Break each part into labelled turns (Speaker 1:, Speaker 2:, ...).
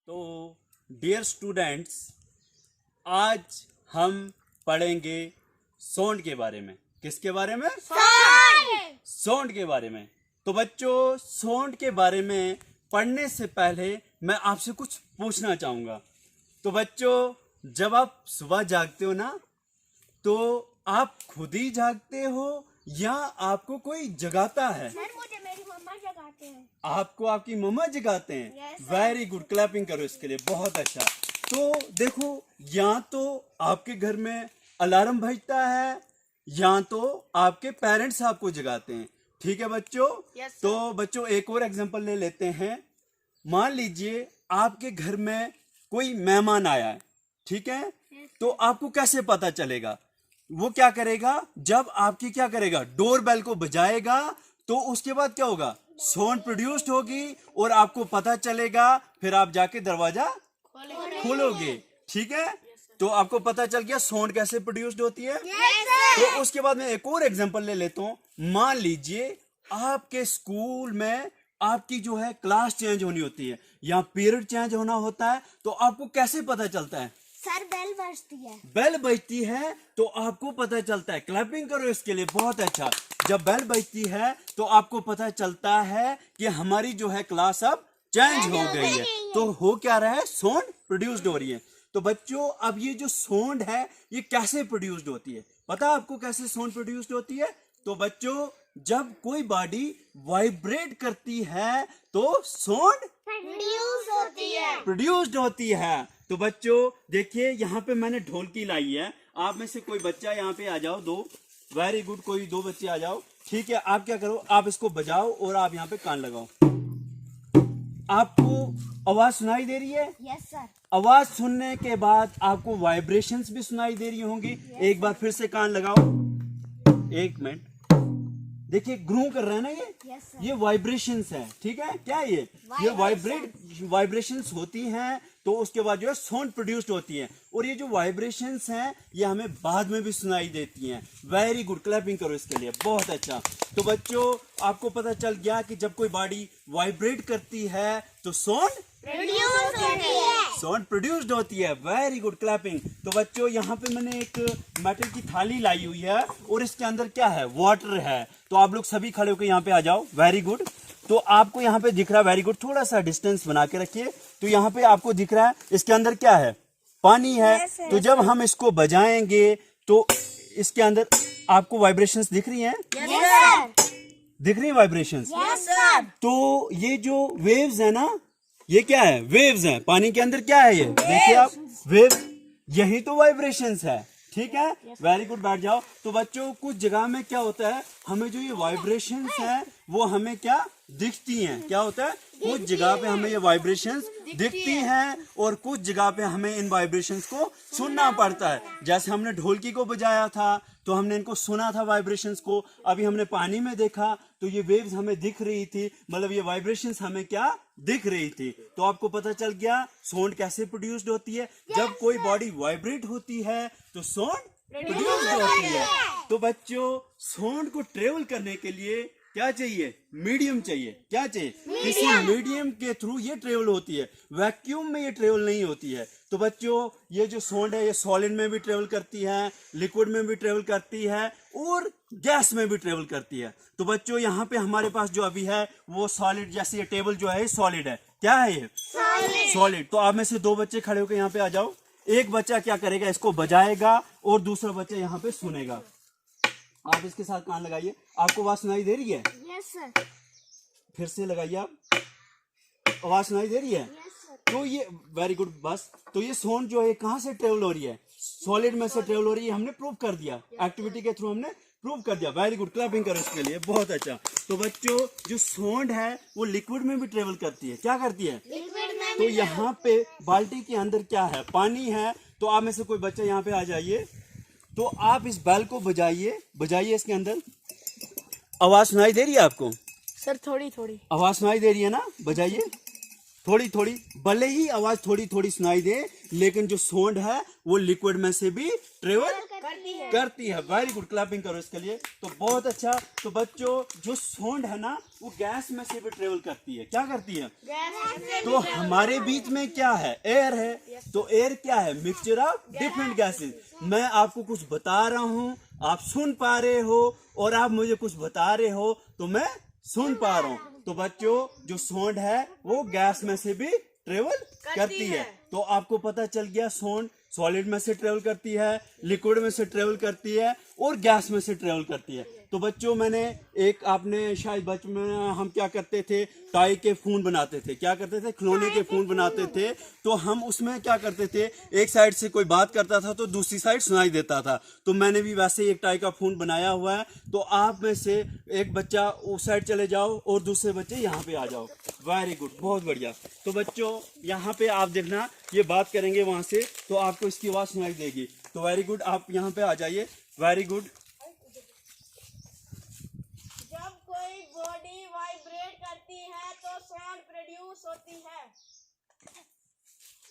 Speaker 1: तो dear students, आज हम पढ़ेंगे साउंड के बारे में। किसके बारे में? साउंड के बारे में। तो बच्चों, साउंड के बारे में पढ़ने से पहले मैं आपसे कुछ पूछना चाहूँगा। तो बच्चों, जब आप सुबह जागते हो ना, तो आप खुद ही जागते हो या आपको कोई जगाता है?
Speaker 2: सर, मुझे मेरी मम्मा जगाते हैं।
Speaker 1: आपको आपकी मम्मा जगाते हैं?
Speaker 2: Yes,
Speaker 1: वेरी गुड, क्लैपिंग करो इसके लिए, बहुत अच्छा। तो देखो, या तो आपके घर में अलार्म बजता है या तो आपके पेरेंट्स आपको जगाते हैं। ठीक है बच्चों?
Speaker 2: Yes,
Speaker 1: तो बच्चों, एक और एग्जांपल ले लेते हैं। मान लीजिए आपके घर में कोई मेहमान आया है, ठीक है? तो आपको कैसे पता चलेगा? वो क्या करेगा? जब आपकी क्या करेगा, डोर बेल को बजाएगा, तो उसके बाद क्या होगा, साउंड प्रोड्यूस्ड होगी और आपको पता चलेगा। फिर आप जाके दरवाजा खोलोगे। ठीक है? तो आपको पता चल गया साउंड कैसे प्रोड्यूस्ड होती है। तो उसके बाद मैं एक और एग्जांपल ले लेता हूं। मान लीजिए आपके स्कूल में आपकी जो है क्लास चेंज होनी होती है या पीरियड चेंज होना होता है, तो आपको कैसे पता चलता है?
Speaker 2: सर, बेल बजती है।
Speaker 1: बेल बजती है तो आपको पता चलता है। क्लैपिंग करो इसके लिए, बहुत अच्छा। जब बेल बजती है तो आपको पता चलता है कि हमारी जो है क्लास अब चेंज हो गई है। तो हो क्या रहा है, साउंड प्रोड्यूस्ड हो रही है। तो बच्चों, अब ये जो साउंड है ये कैसे प्रोड्यूस्ड होती है? पता है आपको कैसे साउंड प्रोड्यूस्ड होती है? तो बच्चों, जब कोई बॉडी वाइब्रेट करती है तो साउंड प्रोड्यूस्ड होती है। तो बच्चों देखिए, यहाँ पे मैंने ढोलकी लाई है। आप में से कोई बच्चा यहाँ पे आ जाओ, दो, वेरी गुड, कोई दो बच्चे आ जाओ। ठीक है, आप क्या करो, आप इसको बजाओ और आप यहाँ पे कान लगाओ। आपको आवाज सुनाई दे रही है?
Speaker 2: Yes sir.
Speaker 1: आवाज सुनने के बाद आपको वाइब्रेशंस भी सुनाई दे रही होंगी। एक बार फिर से कान लगाओ। एक मिनट, देखिए ग्रू कर रहा है ना ये।
Speaker 2: Yes, sir.
Speaker 1: ये वाइब्रेशंस है। ठीक है, क्या है ये वाइब्रेशंस होती हैं। तो उसके बाद जो है साउंड प्रोड्यूस्ड होती है और ये जो वाइब्रेशंस हैं ये हमें बाद में भी सुनाई देती हैं। वेरी गुड, क्लैपिंग करो इसके लिए, बहुत अच्छा। तो बच्चों, आपको पता चल गया कि जब कोई बॉडी वाइब्रेट करती है तो साउंड प्रोड्यूस्ड होती है। Very good, clapping. तो बच्चों, यहाँ पे मैंने एक मेटल की थाली लाई हुई है और इसके अंदर क्या है, वाटर है। तो आप लोग सभी खड़े होकर यहाँ पे आ जाओ। Very good. तो आपको यहाँ पे दिख रहा है, वेरी गुड, थोड़ा सा डिस्टेंस बना के रखिए। तो यहाँ पे आपको दिख रहा है इसके अंदर क्या है, पानी है। तो जब हम इसको बजाएंगे तो इसके अंदर आपको वाइब्रेशंस दिख रही हैं? दिख रही है वाइब्रेशंस? तो ये जो वेव्स है ना, ये क्या है, वेव्स हैं। पानी के अंदर क्या है, ये देखिए आप, वेव, यही तो वाइब्रेशंस है। ठीक है, वेरी गुड, बैठ जाओ। तो बच्चों, कुछ जगह में क्या होता है, हमें जो ये वाइब्रेशंस हैं वो हमें क्या दिखती हैं। क्या होता है, कुछ जगह पे हमें ये वाइब्रेशंस दिखती हैं और कुछ जगह पे हमें इन वाइब्रेशंस को सुनना पड़ता है। जैसे हमने ढोलकी को बजाया था तो हमने इनको सुना था वाइब्रेशंस को। अभी हमने पानी में देखा तो ये वेव्स हमें दिख रही थी, मतलब ये वाइब्रेशंस हमें क्या दिख रही थी। तो आपको पता चल गया साउंड कैसे प्रोड्यूस्ड होती है। जब कोई बॉडी वाइब्रेट होती है तो साउंड प्रोड्यूस्ड होती है। तो बच्चों, साउंड को ट्रेवल करने के लिए क्या चाहिए, मीडियम चाहिए। क्या चाहिए, किसी मीडियम के थ्रू ये ट्रेवल होती है। वैक्यूम में ये ट्रेवल नहीं होती है। तो बच्चों, ये जो साउंड है ये सॉलिड में भी ट्रेवल करती है, लिक्विड में भी ट्रेवल करती है और गैस में भी ट्रेवल करती है। तो बच्चों, यहाँ पे हमारे पास जो अभी है वो सॉलिड, जैसे ये टेबल जो है सॉलिड है। क्या है ये, सॉलिड। तो आप में से दो बच्चे खड़े होकर यहाँ पे आ जाओ। एक बच्चा क्या करेगा, इसको बजाएगा और दूसरा बच्चा यहाँ पे सुनेगा। आप इसके साथ कान लगाइए। आपको आवाज सुनाई दे रही है?
Speaker 2: Yes sir.
Speaker 1: फिर से लगाइए आप। आवाज सुनाई दे रही है? तो ये वेरी गुड, बस। तो ये साउंड जो है कहाँ से ट्रेवल हो रही है, सॉलिड में से ट्रेवल हो रही है। हमने प्रूव कर दिया, एक्टिविटी के थ्रू हमने प्रूव कर दिया। वेरी गुड, क्लैपिंग करो इसके लिए, बहुत अच्छा। तो बच्चों, जो साउंड है वो लिक्विड में भी ट्रेवल करती है। क्या करती है? तो यहाँ पे बाल्टी के अंदर क्या है, पानी है। तो आप में से कोई बच्चा यहाँ पे आ जाइए। तो आप इस बेल को बजाइए इसके अंदर। आवाज सुनाई दे रही है आपको?
Speaker 2: सर, थोड़ी थोड़ी
Speaker 1: आवाज सुनाई दे रही है ना, बजाइए। थोड़ी थोड़ी, भले ही आवाज थोड़ी थोड़ी सुनाई दे, लेकिन जो साउंड है वो लिक्विड में से भी ट्रेवल करती है। वेरी गुड, क्लैपिंग करो इसके लिए। तो बहुत अच्छा। तो बच्चों, जो साउंड है ना वो गैस में से भी ट्रेवल करती है। क्या करती है? तो हमारे बीच में क्या है? एयर है। तो एयर क्या है? Mixture of different gases. मैं आपको कुछ बता रहा हूँ, आप सुन पा रहे हो, और आप मुझे कुछ बता रहे हो तो मैं सुन पा रहा हूँ। तो बच्चों, जो साउंड है वो गैस में से भी ट्रेवल करती है। तो आपको पता चल गया, साउंड सॉलिड में से ट्रेवल करती है, लिक्विड में से ट्रेवल करती है, और गैस में से ट्रेवल करती है। तो बच्चों, मैंने एक, आपने शायद बचपन में हम क्या करते थे, टॉय के फोन बनाते थे। क्या करते थे? खिलौने के फोन बनाते थे। तो हम उसमें क्या करते थे, एक साइड से कोई बात करता था तो दूसरी साइड सुनाई देता था। तो मैंने भी वैसे ही एक टॉय का फोन बनाया हुआ है। तो आप में से एक बच्चा उस साइड चले जाओ और दूसरे बच्चे यहाँ पे आ जाओ। वेरी गुड, बहुत बढ़िया। तो बच्चों, यहाँ पे आप देखना, ये बात करेंगे वहां से तो आपको इसकी आवाज सुनाई देगी। तो वेरी गुड, आप यहाँ पे आ जाइए। Very good.
Speaker 3: जब कोई बॉडी वाइब्रेट करती है तो साउंड प्रोड्यूस होती है।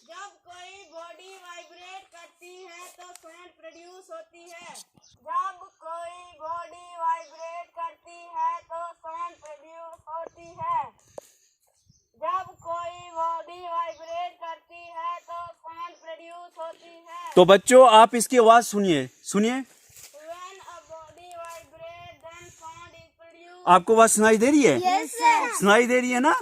Speaker 3: जब कोई बॉडी वाइब्रेट करती है तो साउंड प्रोड्यूस होती है। जब कोई बॉडी वाइब्रेट करती है तो साउंड प्रोड्यूस होती है। जब कोई बॉडी वाइब्रेट करती है तो साउंड प्रोड्यूस होती है।
Speaker 1: तो बच्चों, आप इसकी आवाज सुनिए, सुनिए।
Speaker 3: When a body vibrates, then sound is produced.
Speaker 1: आपको आवाज सुनाई दे रही है?
Speaker 2: Yes sir.
Speaker 1: सुनाई दे रही है ना?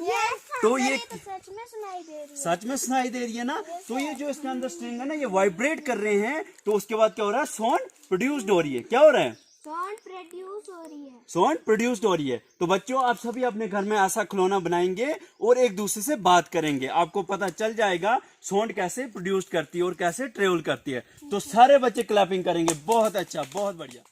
Speaker 1: तो ये
Speaker 2: तो सच में सुनाई दे रही है।
Speaker 1: सच में सुनाई दे रही है ना? तो ये जो इसके अंदर स्ट्रिंग है ना, ये वाइब्रेट कर रहे हैं। तो उसके बाद क्या हो रहा है? साउंड प्रोड्यूस्ड हो रही है। क्या हो रहा है?
Speaker 2: साउंड प्रोड्यूस हो रही है।
Speaker 1: साउंड प्रोड्यूस्ड हो रही है। तो बच्चों, आप सभी अपने घर में ऐसा खिलौना बनाएंगे और एक दूसरे से बात करेंगे। आपको पता चल जाएगा साउंड कैसे प्रोड्यूस करती है और कैसे ट्रेवल करती है। तो सारे बच्चे क्लैपिंग करेंगे। बहुत अच्छा, बहुत बढ़िया।